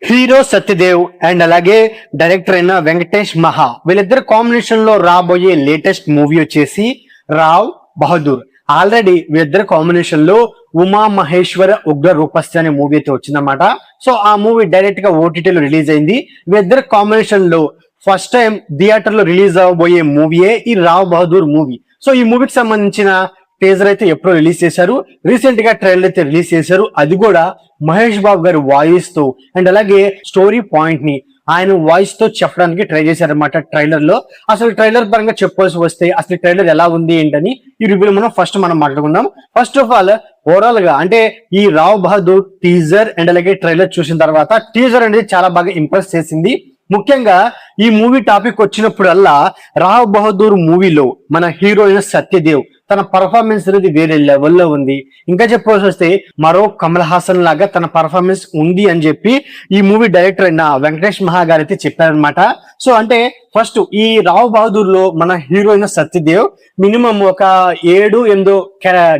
Hero Satyadev and అలాగే director అయిన వెంకటేష్ మహా వీళ్ళిద్దరు కాంబినేషన్ లో రాబోయే లేటెస్ట్ మూవీ వచ్చేసి రావ్ బహదూర్. ఆల్రెడీ వీళ్ళిద్దరు కాంబినేషన్ లో ఉమా మహేశ్వర ఉగ్ర రూపస్థి అనే మూవీ అయితే వచ్చిందన్నమాట. సో ఆ మూవీ డైరెక్ట్ గా ఓటీటీలో రిలీజ్ అయింది. వీళ్ళిద్దరు కాంబినేషన్ లో ఫస్ట్ టైం థియేటర్ లో రిలీజ్ అవబోయే మూవీయే ఈ రావ్ బహదూర్ మూవీ. సో ఈ మూవీకి సంబంధించిన టీజర్ అయితే ఎప్పుడో రిలీజ్ చేశారు. రీసెంట్ గా ట్రైలర్ అయితే రిలీజ్ చేశారు. అది కూడా మహేష్ బాబు గారి వాయిస్ తో అండ్ అలాగే స్టోరీ పాయింట్ ని ఆయన వాయిస్ తో చెప్పడానికి ట్రై చేశారనమాట ట్రైలర్ లో. అసలు ట్రైలర్ పరంగా చెప్పాల్సి వస్తే అసలు ట్రైలర్ ఎలా ఉంది ఏంటని ఈ రివ్యూలో మనం మాట్లాడుకుందాం. ఫస్ట్ ఆఫ్ ఆల్ ఓవరాల్ గా అంటే ఈ రావ్ బహదూర్ టీజర్ అండ్ అలాగే ట్రైలర్ చూసిన తర్వాత టీజర్ అనేది చాలా బాగా ఇంప్రెస్ చేసింది. ముఖ్యంగా ఈ మూవీ టాపిక్ వచ్చినప్పుడల్లా రావ్ బహదూర్ మూవీలో మన హీరోయిన్ సత్యదేవ్ తన పర్ఫార్మెన్స్ అనేది వేరే లెవెల్లో ఉంది. ఇంకా చెప్పాల్సి వస్తే మరో కమల్ హాసన్ లాగా తన పర్ఫార్మెన్స్ ఉంది అని చెప్పి ఈ మూవీ డైరెక్టర్ అయిన వెంకటేష్ మహా గారు అయితే చెప్పారనమాట. సో అంటే ఫస్ట్ ఈ రావ్ బహదూర్ లో మన హీరోయిన్ సత్యదేవ్ మినిమం ఒక 7-8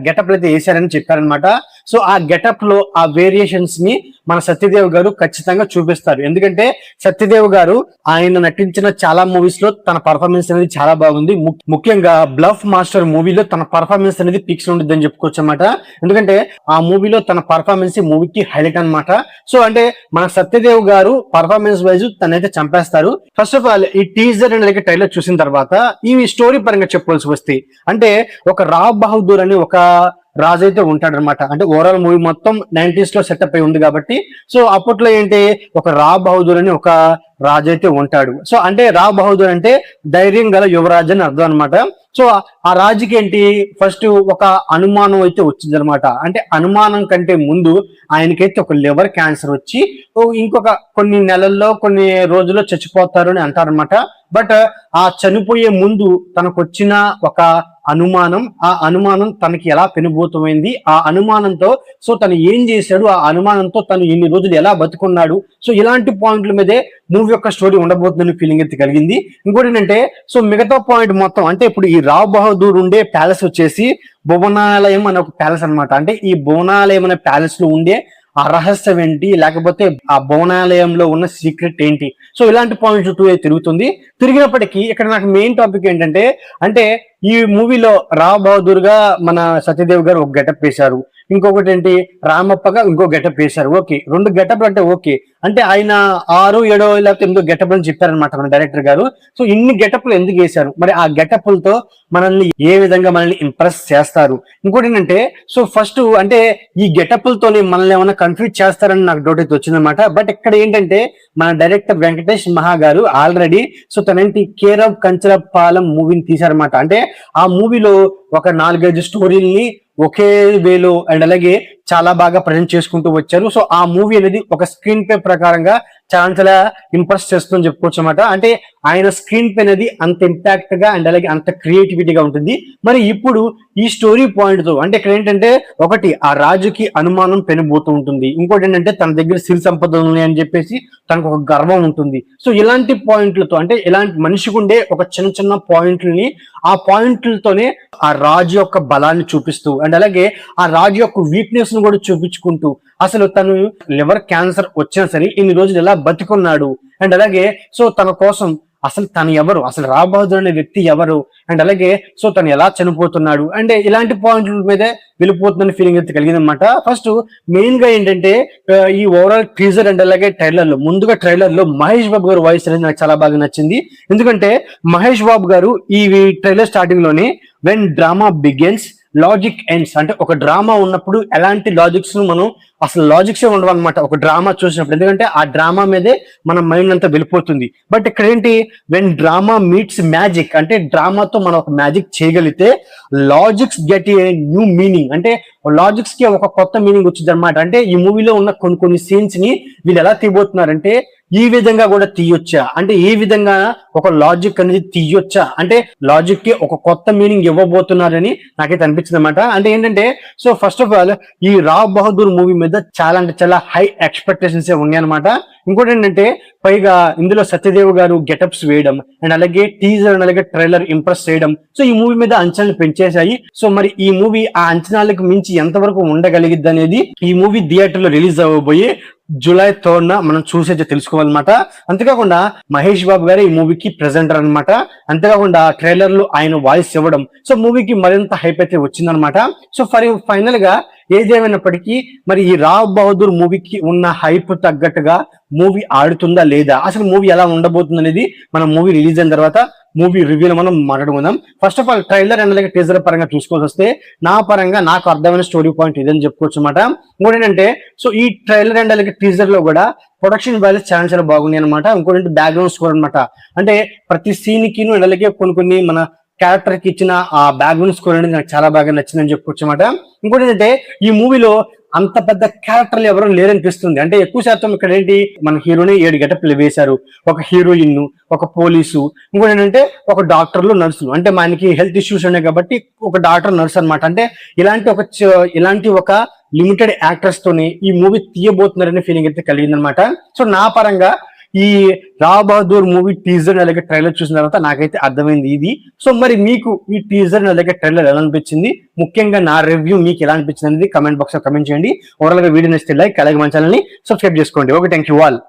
గెటప్ అయితే వేశారని చెప్పారనమాట. సో ఆ గెటప్ లో ఆ వేరియేషన్స్ ని మన సత్యదేవ్ గారు ఖచ్చితంగా చూపిస్తారు. ఎందుకంటే సత్యదేవ్ గారు ఆయన నటించిన చాలా మూవీస్ లో తన పర్ఫార్మెన్స్ అనేది చాలా బాగుంది. ముఖ్యంగా బ్లఫ్ మాస్టర్ మూవీలో తన పర్ఫార్మెన్స్ అనేది పిక్స్ ఉంటుంది అని చెప్పుకోవచ్చు అనమాట. ఎందుకంటే ఆ మూవీలో తన పర్ఫార్మెన్స్ మూవీకి హైలైట్ అనమాట. సో అంటే మన సత్యదేవ్ గారు పర్ఫార్మెన్స్ వైజ్ తనైతే చంపేస్తారు. ఫస్ట్ ఆఫ్ ఆల్ ఈ టీజర్ అండ్ ట్రైలర్ చూసిన తర్వాత ఈ స్టోరీ పరంగా చెప్పాల్సి వస్తే అంటే ఒక రావ్ బహదూర్ అని ఒక రాజు అయితే ఉంటాడనమాట. అంటే ఓవరాల్ మూవీ మొత్తం 90s లో సెటప్ అయి ఉంది కాబట్టి సో అప్పట్లో ఏంటి ఒక రావ్ బహదూర్ అని ఒక రాజు అయితే ఉంటాడు. సో అంటే రావ్ బహదూర్ అంటే ధైర్యం గల యువరాజు అని అర్థం అనమాట. సో ఆ రాజుకి ఏంటి ఫస్ట్ ఒక అనుమానం అయితే వచ్చింది అనమాట. అంటే అనుమానం కంటే ముందు ఆయనకైతే ఒక లివర్ క్యాన్సర్ వచ్చి ఇంకొక కొన్ని నెలల్లో కొన్ని రోజుల్లో చచ్చిపోతారు అని అంటారనమాట. బట్ ఆ చనిపోయే ముందు తనకు వచ్చిన ఒక అనుమానం, ఆ అనుమానం తనకి ఎలా పెనుభూతమైంది, ఆ అనుమానంతో సో తను ఏం చేశాడు, ఆ అనుమానంతో తను ఇన్ని రోజులు ఎలా బతుకున్నాడు, సో ఇలాంటి పాయింట్ల మీదే మూవీ యొక్క స్టోరీ ఉండబోతుందని ఫీలింగ్ అయితే కలిగింది. ఇంకోటి ఏంటంటే సో మిగతా పాయింట్ మొత్తం అంటే ఇప్పుడు ఈ రావ్ బహదూర్ ఉండే ప్యాలెస్ వచ్చేసి భువనాలయం అనే ఒక ప్యాలెస్ అనమాట. అంటే ఈ భువనాలయం అనే ప్యాలెస్ లో ఉండే ఆ రహస్యం ఏంటి, లేకపోతే ఆ భవనాలయంలో ఉన్న సీక్రెట్ ఏంటి, సో ఇలాంటి పాయింట్స్ చుట్టూ తిరుగుతుంది. తిరిగినప్పటికీ ఇక్కడ నాకు మెయిన్ టాపిక్ ఏంటంటే అంటే ఈ మూవీలో రావ్ బహదూర్ గా మన సత్యదేవ్ గారు ఒక గెటప్ వేశారు, ఇంకొకటి ఏంటి రామప్పగా ఇంకో గెటప్ వేశారు. ఓకే, 2 గెటప్ అంటే ఓకే, అంటే ఆయన 6, 7 లేకపోతే 8 గెటప్ అని చెప్పారనమాట మన డైరెక్టర్ గారు. సో ఇన్ని గెటప్లు ఎందుకు వేశారు, మరి ఆ గెటప్లతో మనల్ని ఏ విధంగా మనల్ని ఇంప్రెస్ చేస్తారు. ఇంకోటి ఏంటంటే సో ఫస్ట్ అంటే ఈ గెటప్లతోనే మనల్ని ఏమైనా కన్ఫ్యూజ్ చేస్తారని నాకు డౌట్ అయితే వచ్చిందనమాట. బట్ ఇక్కడ ఏంటంటే మన director Venkatesh Maha garu already so తనేంటి కేర్ ఆఫ్ కంచరపాలెం మూవీని తీశారనమాట. అంటే ఆ మూవీలో ఒక 4-5 స్టోరీల్ని ఒకే వేలో అండ్ అలాగే చాలా బాగా ప్రజెంట్ చేసుకుంటూ వచ్చారు. సో ఆ మూవీ అనేది ఒక స్క్రీన్ పే ప్రకారంగా చాలా ఇంప్రెస్ చేస్తుందని చెప్పుకోవచ్చు అనమాట. అంటే ఆయన స్క్రీన్ పే అనేది అంత ఇంపాక్ట్ గా అండ్ అలాగే అంత క్రియేటివిటీగా ఉంటుంది. మరి ఇప్పుడు ఈ స్టోరీ పాయింట్ తో అంటే ఇక్కడ ఏంటంటే ఒకటి ఆ రాజుకి అనుమానం పెనుబోతూ ఉంటుంది, ఇంకోటి ఏంటంటే తన దగ్గర సిరి సంపదలు ఉన్నాయి అని చెప్పేసి తనకు ఒక గర్వం ఉంటుంది. సో ఇలాంటి పాయింట్లతో అంటే ఇలాంటి మనిషికి ఉండే ఒక చిన్న చిన్న పాయింట్లని ఆ పాయింట్లతోనే ఆ రాజు యొక్క బలాన్ని చూపిస్తూ అండ్ అలాగే ఆ రాజు యొక్క వీక్నెస్ ను కూడా చూపించుకుంటూ అసలు తను లివర్ క్యాన్సర్ వచ్చినా సరే ఇన్ని రోజులు ఎలా బతికున్నాడు అండ్ అలాగే సో తన కోసం అసలు తను ఎవరు, అసలు రావ్ బహదూర్ అనే వ్యక్తి ఎవరు అండ్ అలాగే సో తను ఎలా చనిపోతున్నాడు అంటే ఇలాంటి పాయింట్ల మీదే వెళ్ళిపోతుందని ఫీలింగ్ అయితే కలిగింది అనమాట. ఫస్ట్ మెయిన్ గా ఏంటంటే ఈ ఓవరాల్ టీజర్ అండ్ అలాగే ట్రైలర్ లో ముందుగా ట్రైలర్ లో మహేష్ బాబు గారు వాయిస్ అనేది నాకు చాలా బాగా నచ్చింది. ఎందుకంటే మహేష్ బాబు గారు ఈ ట్రైలర్ స్టార్టింగ్ లోనే when drama begins logic ends అంటే ఒక డ్రామా ఉన్నప్పుడు ఎలాంటి లాజిక్స్ మనం అసలు లాజిక్స్ ఉండవు అనమాట ఒక డ్రామా చూసినప్పుడు. ఎందుకంటే ఆ డ్రామా మీదే మన మైండ్ అంతా వెళ్ళిపోతుంది. బట్ ఇక్కడ ఏంటి వెన్ డ్రామా మీట్స్ మ్యాజిక్ అంటే డ్రామాతో మనం ఒక మ్యాజిక్ చేయగలిగితే logics get a new meaning అంటే లాజిక్స్ కి ఒక కొత్త మీనింగ్ వచ్చింది అనమాట. అంటే ఈ మూవీలో ఉన్న కొన్ని సీన్స్ ని వీళ్ళు ఎలా తీయబోతున్నారంటే ఈ విధంగా కూడా తీయొచ్చా, అంటే ఈ విధంగా ఒక లాజిక్ అనేది తీయొచ్చా, అంటే లాజిక్ కి ఒక కొత్త మీనింగ్ ఇవ్వబోతున్నారని నాకైతే అనిపించింది అనమాట. అంటే ఏంటంటే సో ఫస్ట్ ఆఫ్ ఆల్ ఈ రావ్ బహదూర్ మూవీ మీద చాలా అంటే చాలా హై ఎక్స్పెక్టేషన్స్ ఉన్నాయి అనమాట. ఇంకోటి ఏంటంటే పైగా ఇందులో సత్యదేవ్ గారు గెటప్స్ వేయడం అండ్ అలాగే టీజర్ అండ్ అలాగే ట్రైలర్ ఇంప్రెస్ చేయడం, సో ఈ మూవీ మీద అంచనాలు పెంచేశాయి. సో మరి ఈ మూవీ ఆ అంచనాలకు మించి ఎంతవరకు ఉండగలిగిద్ది అనేది ఈ మూవీ థియేటర్ లో రిలీజ్ అవ్వబోయే జూలై 3 మనం చూసేది తెలుసుకోవాలన్నమాట. అంతేకాకుండా మహేష్ బాబు గారు ఈ మూవీకి ప్రెజెంటర్ అనమాట. అంతేకాకుండా ట్రైలర్ లో ఆయన వాయిస్ ఇవ్వడం, సో మూవీకి మరింత హైప్ అయితే వచ్చిందనమాట. సో ఫైనల్ గా ఏదేమైనప్పటికీ మరి ఈ రావ్ బహదూర్ మూవీకి ఉన్న హైప్ తగ్గట్టుగా మూవీ ఆడుతుందా లేదా, అసలు మూవీ ఎలా ఉండబోతుంది అనేది మనం మూవీ రిలీజ్ అయిన తర్వాత మూవీ రివ్యూలో మనం మాట్లాడుకుందాం. First of all trailer and అలాగే టీజర్ పరంగా చూసుకోవాల్సి వస్తే నా పరంగా నాకు అర్థమైన స్టోరీ పాయింట్ ఇదని చెప్పుకోవచ్చు అనమాట. ఇంకోటి ఏంటంటే సో ఈ ట్రైలర్ అండ్ అలాగే టీజర్ లో కూడా ప్రొడక్షన్ వాల్యూస్ చాలా చాలా బాగున్నాయి అనమాట. ఇంకోటి బ్యాక్గ్రౌండ్ స్కోర్ అనమాట. అంటే ప్రతి సీన్ కి అండ్ అలాగే కొన్ని మన క్యారెక్టర్ కి ఇచ్చిన ఆ బ్యాక్గ్రౌండ్ స్కోర్ అనేది నాకు చాలా బాగా నచ్చిందని చెప్పుకోవచ్చు అనమాట. ఇంకోటి ఏంటంటే ఈ మూవీలో అంత పెద్ద క్యారెక్టర్లు ఎవరూ లేరనిపిస్తుంది. అంటే ఎక్కువ శాతం ఇక్కడ ఏంటి, మన హీరోని 7 గెటప్లు వేశారు. ఒక హీరోయిన్, ఒక పోలీసు, ఇంకోటి ఏంటంటే ఒక డాక్టర్లు, నర్సులు. అంటే మనకి హెల్త్ ఇష్యూస్ ఉన్నాయి కాబట్టి ఒక డాక్టర్, నర్స్ అనమాట. అంటే ఇలాంటి ఒక లిమిటెడ్ యాక్టర్స్ తోని ఈ మూవీ తీయబోతున్నారనే ఫీలింగ్ అయితే కలిగిందనమాట. సో నా పరంగా ఈ రావ్ బహదూర్ మూవీ టీజర్ అలాగే ట్రైలర్ చూసిన తర్వాత నాకైతే అర్థమైంది ఇది. సో మరి మీకు ఈ టీజర్ అలాగే ట్రైలర్ ఎలా అనిపించింది, ముఖ్యంగా నా రివ్యూ మీకు ఎలా అనిపించింది అనేది కమెంట్ బాక్స్ లో కమెంట్ చేయండి. ఓవరాల్ గా వీడియో నచ్చితే లైక్, అలాగే మన ఛానల్ ని సబ్స్క్రైబ్ చేసుకోండి. Okay, thank you all.